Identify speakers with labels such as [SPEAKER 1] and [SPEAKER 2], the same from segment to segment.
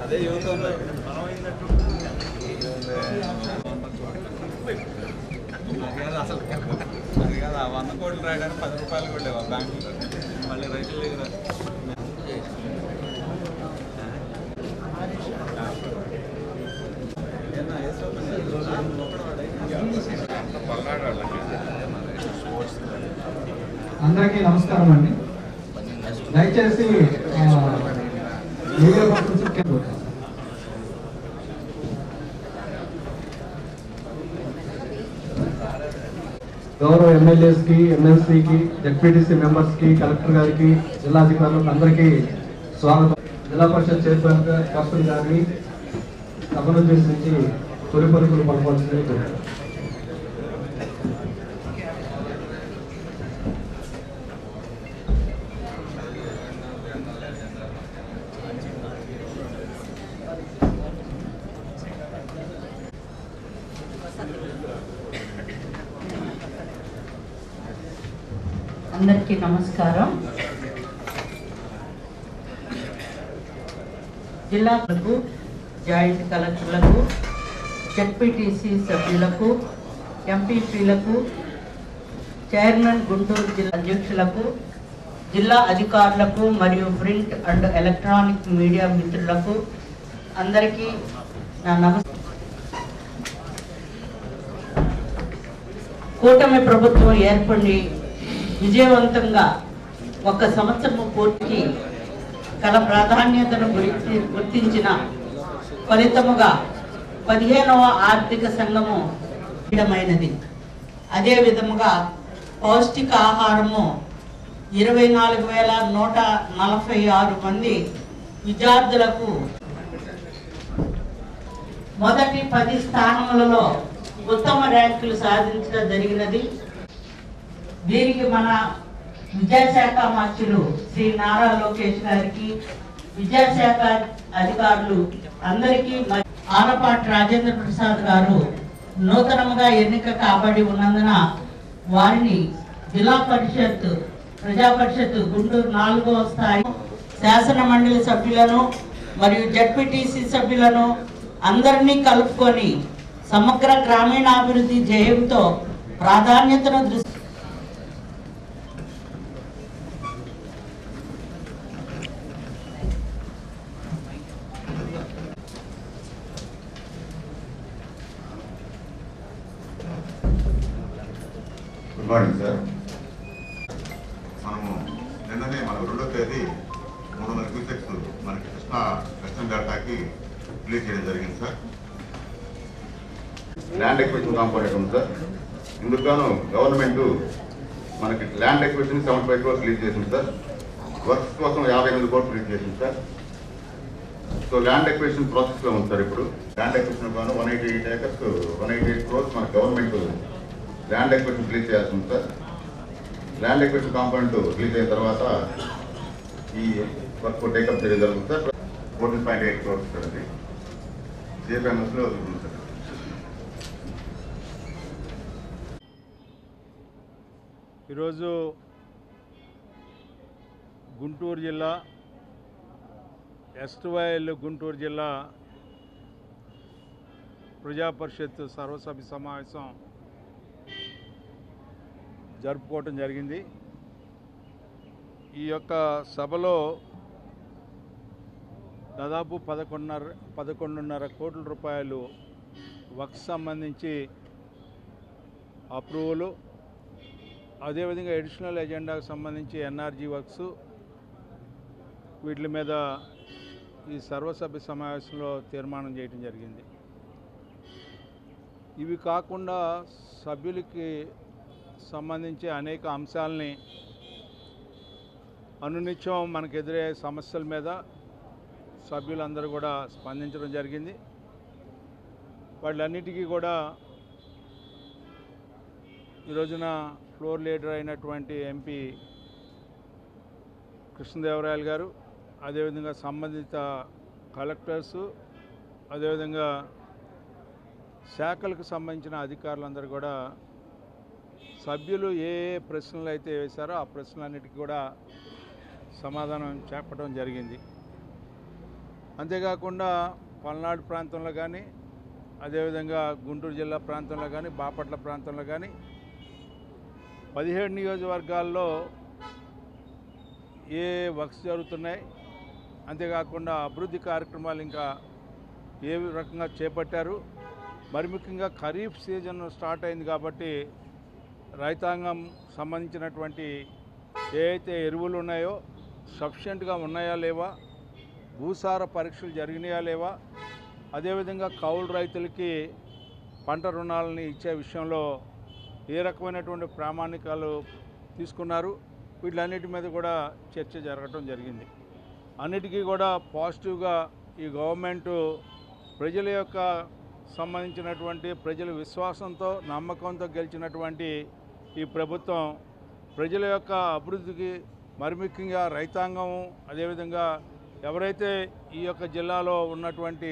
[SPEAKER 1] అదే యువత అసలు అది కాదు 100 కోట్లు రాయడానికి 10 రూపాయలు కూడా లేవు బ్యాంకులో మళ్ళీ రైతుల దగ్గర
[SPEAKER 2] అందరికీ నమస్కారం అండి. దయచేసి గౌరవ ఎమ్మెల్యేస్కి, ఎమ్మెల్సీకి, జెడ్పీటీసీ మెంబర్స్కి, కలెక్టర్ గారికి, జిల్లాధికారులకు అందరికీ స్వాగతం. జిల్లా పరిషత్ చైర్పర్సన్ గారిని సభను ఉద్దేశించి తొలి పలుకులు పలకాల్సిందే కోరారు.
[SPEAKER 3] అందరికీ నమస్కారం. జిల్లాలకు, జాయింట్ కలెక్టర్లకు, జెడ్పీటీసీ సభ్యులకు, ఎంపీపీలకు, చైర్మన్ గుంటూరు జిల్లా అధ్యక్షులకు, జిల్లా అధికారులకు మరియు ప్రింట్ అండ్ ఎలక్ట్రానిక్ మీడియా మిత్రులకు అందరికీ నా నమస్కారం. కూటమి ప్రభుత్వం ఏర్పడి విజయవంతంగా 1 సంవత్సరం పూర్తికి కల ప్రాధాన్యతను గుర్తించిన ఫలితముగా 15వ ఆర్థిక సంఘము మైనది. అదే విధముగా పౌష్టిక ఆహారము 24,146 మంది విద్యార్థులకు మొదటి 10 స్థానములలో ఉత్తమ ర్యాంకులు సాధించడం జరిగినది. దీనికి మన విద్యాశాఖ మంత్రులు శ్రీ నారా లోకేష్ గారికి, విద్యాశాఖ అధికారులు అందరికీ, ఆలపాటి రాజేంద్ర ప్రసాద్ గారు నూతనంగా ఎన్నిక కాబడి ఉన్నందున వారిని జిల్లా పరిషత్, ప్రజా పరిషత్ గుంటూరు 4వ స్థాయి శాసన మండలి సభ్యులను మరియు జెడ్పీటీసీ సభ్యులను అందరినీ కలుపుకొని సమగ్ర గ్రామీణాభివృద్ధి ధ్యేయంతో ప్రాధాన్యతను
[SPEAKER 4] గుడ్ మార్నింగ్ సార్. మనము నిన్ననే మన 2వ తేదీ 300 క్యూసెక్స్ మనకి కృష్ణా వెస్టర్న్ డెల్టాకి రిలీజ్ చేయడం జరిగింది సార్. ల్యాండ్ ఎక్విజిషన్ కాంపోనెంట్ ఉంది సార్. ఇందుకు గాను గవర్నమెంట్ మనకి ల్యాండ్ ఎక్విజిషన్ 75 crores రిలీజ్ చేసింది సార్. వర్క్స్ కోసం 58 crores రిలీజ్ చేసింది సార్. సో ల్యాండ్ ఎక్విజిషన్ ప్రాసెస్లో ఉంది సార్. ఇప్పుడు ల్యాండ్ ఎక్విజిషన్ గాను 188 acres 188 crores మన గవర్నమెంట్ ల్యాండ్ ఎక్విజిషన్ రిలీజ్ చేయాల్సి ఉంది sir. Land acquisition component release అయిన తర్వాత ఈ వర్క్ టేకప్ చేయడం జరుగుతుంది సార్. 14.8 crores sir. అది సిఎఫ్ఎంఎస్లో ఉంది సార్.
[SPEAKER 5] ఈరోజు గుంటూరు జిల్లా, ఎస్ట్వైల్ గుంటూరు జిల్లా ప్రజా పరిషత్ సర్వసభ్య సమావేశం జరుపుకోవటం జరిగింది. ఈ యొక్క సభలో దాదాపు 11.5 కోట్ల రూపాయలు వర్క్స్ సంబంధించి అప్రూవలు, అదేవిధంగా అడిషనల్ ఎజెండాకు సంబంధించి ఎన్ఆర్జీ వర్క్స్, వీటి మీద ఈ సర్వసభ్య సమావేశంలో తీర్మానం చేయడం జరిగింది. ఇవి కాకుండా సభ్యులకి సంబంధించి అనేక అంశాలని అనునిత్యం మనకు ఎదురయ్యే సమస్యల మీద సభ్యులందరూ కూడా స్పందించడం జరిగింది. వాళ్ళన్నిటికీ కూడా ఈ రోజున ఫ్లోర్ లీడర్ అయినటువంటి ఎంపీ కృష్ణదేవరాయలు గారు, అదేవిధంగా సంబంధిత కలెక్టర్సు, అదేవిధంగా శాఖలకు సంబంధించిన అధికారులందరూ కూడా సభ్యులు ఏ ఏ ప్రశ్నలు అయితే వేశారో ఆ ప్రశ్నలన్నిటికీ కూడా సమాధానం చెప్పడం జరిగింది. అంతేకాకుండా పల్నాడు ప్రాంతంలో కానీ, అదేవిధంగా గుంటూరు జిల్లా ప్రాంతంలో కానీ, బాపట్ల ప్రాంతంలో కానీ 17 నియోజకవర్గాల్లో ఏ వర్క్స్ జరుగుతున్నాయి, అంతేకాకుండా అభివృద్ధి కార్యక్రమాలు ఇంకా ఏ రకంగా చేపట్టారు. మరి ముఖ్యంగా ఖరీఫ్ సీజన్ స్టార్ట్ అయింది కాబట్టి రైతాంగం సంబంధించినటువంటి ఏ అయితే ఎరువులు ఉన్నాయో సఫిషియెంట్గా ఉన్నాయా లేవా, భూసార పరీక్షలు జరిగినాయా లేవా, అదేవిధంగా కౌలు రైతులకి పంట రుణాలని ఇచ్చే విషయంలో ఏ రకమైనటువంటి ప్రామాణికాలు తీసుకున్నారు, వీటన్నిటి మీద కూడా చర్చ జరగటం జరిగింది. అన్నిటికీ కూడా పాజిటివ్గా ఈ గవర్నమెంటు ప్రజల యొక్క సంబంధించినటువంటి ప్రజల విశ్వాసంతో నమ్మకంతో గెలిచినటువంటి ఈ ప్రభుత్వం ప్రజల యొక్క అభివృద్ధికి, మరి ముఖ్యంగా రైతాంగం, అదేవిధంగా ఎవరైతే ఈ యొక్క జిల్లాలో ఉన్నటువంటి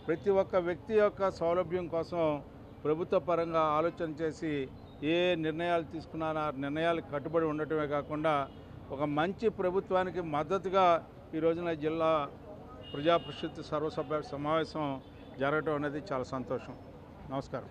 [SPEAKER 5] ప్రతి ఒక్క వ్యక్తి యొక్క సౌలభ్యం కోసం ప్రభుత్వ పరంగా ఆలోచన చేసి ఏ నిర్ణయాలు తీసుకున్నారో ఆ నిర్ణయాలకు కట్టుబడి ఉండటమే కాకుండా ఒక మంచి ప్రభుత్వానికి మద్దతుగా ఈ రోజున జిల్లా ప్రజా పరిషత్ సర్వసభ్య సమావేశం జరగడం అనేది చాలా సంతోషం. నమస్కారం.